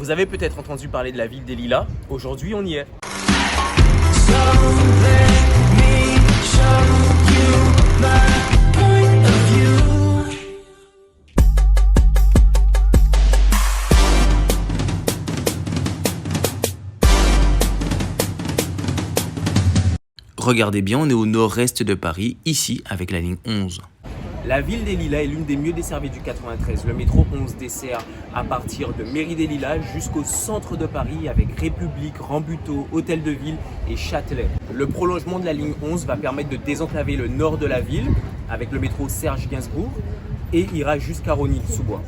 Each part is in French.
Vous avez peut-être entendu parler de la ville des Lilas, aujourd'hui on y est. Regardez bien, on est au nord-est de Paris, ici avec la ligne 11. La ville des Lilas est l'une des mieux desservies du 93. Le métro 11 dessert à partir de Mairie des Lilas jusqu'au centre de Paris avec République, Rambuteau, Hôtel de Ville et Châtelet. Le prolongement de la ligne 11 va permettre de désenclaver le nord de la ville avec le métro Serge Gainsbourg et ira jusqu'à Rosny-sous-Bois.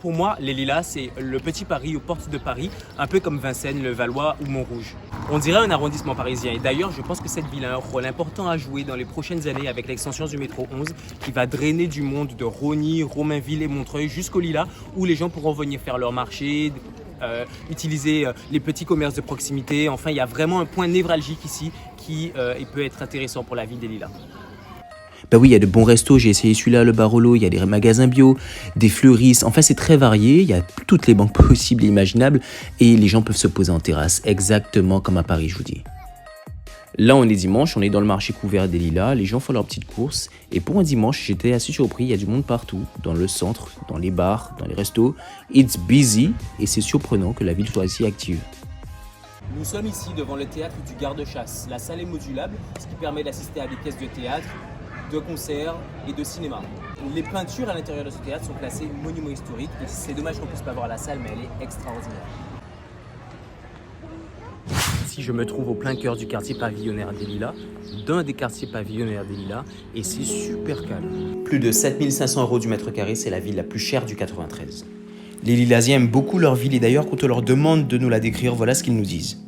Pour moi, les Lilas, c'est le petit Paris aux portes de Paris, un peu comme Vincennes, le Valois ou Montrouge. On dirait un arrondissement parisien et d'ailleurs, je pense que cette ville a un rôle important à jouer dans les prochaines années avec l'extension du métro 11 qui va drainer du monde de Rosny, Romainville et Montreuil jusqu'aux Lilas où les gens pourront venir faire leur marché, utiliser les petits commerces de proximité. Enfin, il y a vraiment un point névralgique ici qui peut être intéressant pour la ville des Lilas. Bah oui, il y a de bons restos, j'ai essayé celui-là, le Barolo, il y a des magasins bio, des fleuristes, enfin c'est très varié, il y a toutes les banques possibles et imaginables et les gens peuvent se poser en terrasse, exactement comme à Paris, je vous dis. Là, on est dimanche, on est dans le marché couvert des Lilas, les gens font leurs petites courses et pour un dimanche, j'étais assez surpris, il y a du monde partout, dans le centre, dans les bars, dans les restos, it's busy et c'est surprenant que la ville soit assez active. Nous sommes ici devant le théâtre du Garde-Chasse. La salle est modulable, ce qui permet d'assister à des pièces de théâtre, de concerts et de cinéma. Les peintures à l'intérieur de ce théâtre sont classées monuments historiques et c'est dommage qu'on ne puisse pas voir la salle, mais elle est extraordinaire. Ici, je me trouve au plein cœur du quartier pavillonnaire des Lilas, d'un des quartiers pavillonnaires des Lilas, et c'est super calme. Plus de 7500 € du mètre carré, c'est la ville la plus chère du 93. Les Lilasiens aiment beaucoup leur ville et d'ailleurs, quand on leur demande de nous la décrire, voilà ce qu'ils nous disent.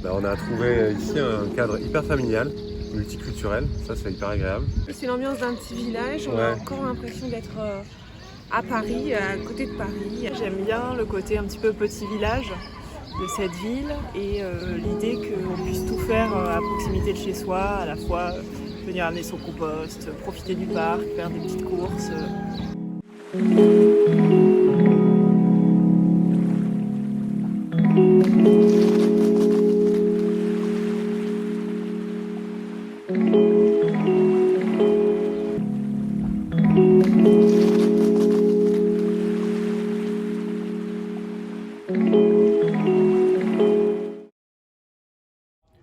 On a trouvé ici un cadre hyper familial, multiculturel, ça c'est hyper agréable. C'est l'ambiance d'un petit village, on a encore l'impression d'être à Paris, à côté de Paris. J'aime bien le côté un petit peu petit village de cette ville et l'idée qu'on puisse tout faire à proximité de chez soi, à la fois venir amener son compost, profiter du parc, faire des petites courses.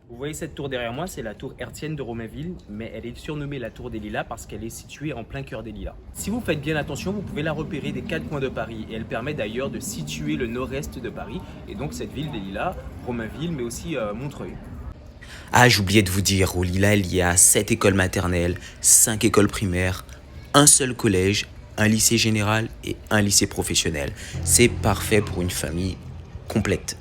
Vous voyez cette tour derrière moi, c'est la tour hertzienne de Romainville, mais elle est surnommée la tour des Lilas parce qu'elle est située en plein cœur des Lilas. Si vous faites bien attention, vous pouvez la repérer des 4 coins de Paris et elle permet d'ailleurs de situer le nord-est de Paris et donc cette ville des Lilas, Romainville, mais aussi Montreuil. Ah, j'oubliais de vous dire, au Lilas, il y a 7 écoles maternelles, 5 écoles primaires, un seul collège, un lycée général et un lycée professionnel. C'est parfait pour une famille complète.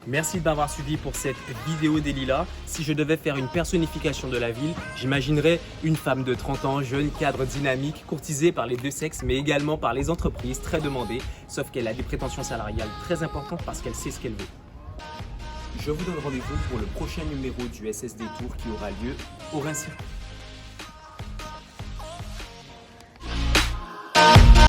Merci de m'avoir suivi pour cette vidéo des Lilas. Si je devais faire une personnification de la ville, j'imaginerais une femme de 30 ans, jeune cadre dynamique, courtisée par les deux sexes, mais également par les entreprises, très demandée, sauf qu'elle a des prétentions salariales très importantes parce qu'elle sait ce qu'elle veut. Je vous donne rendez-vous pour le prochain numéro du SSD Tour qui aura lieu au Rincy.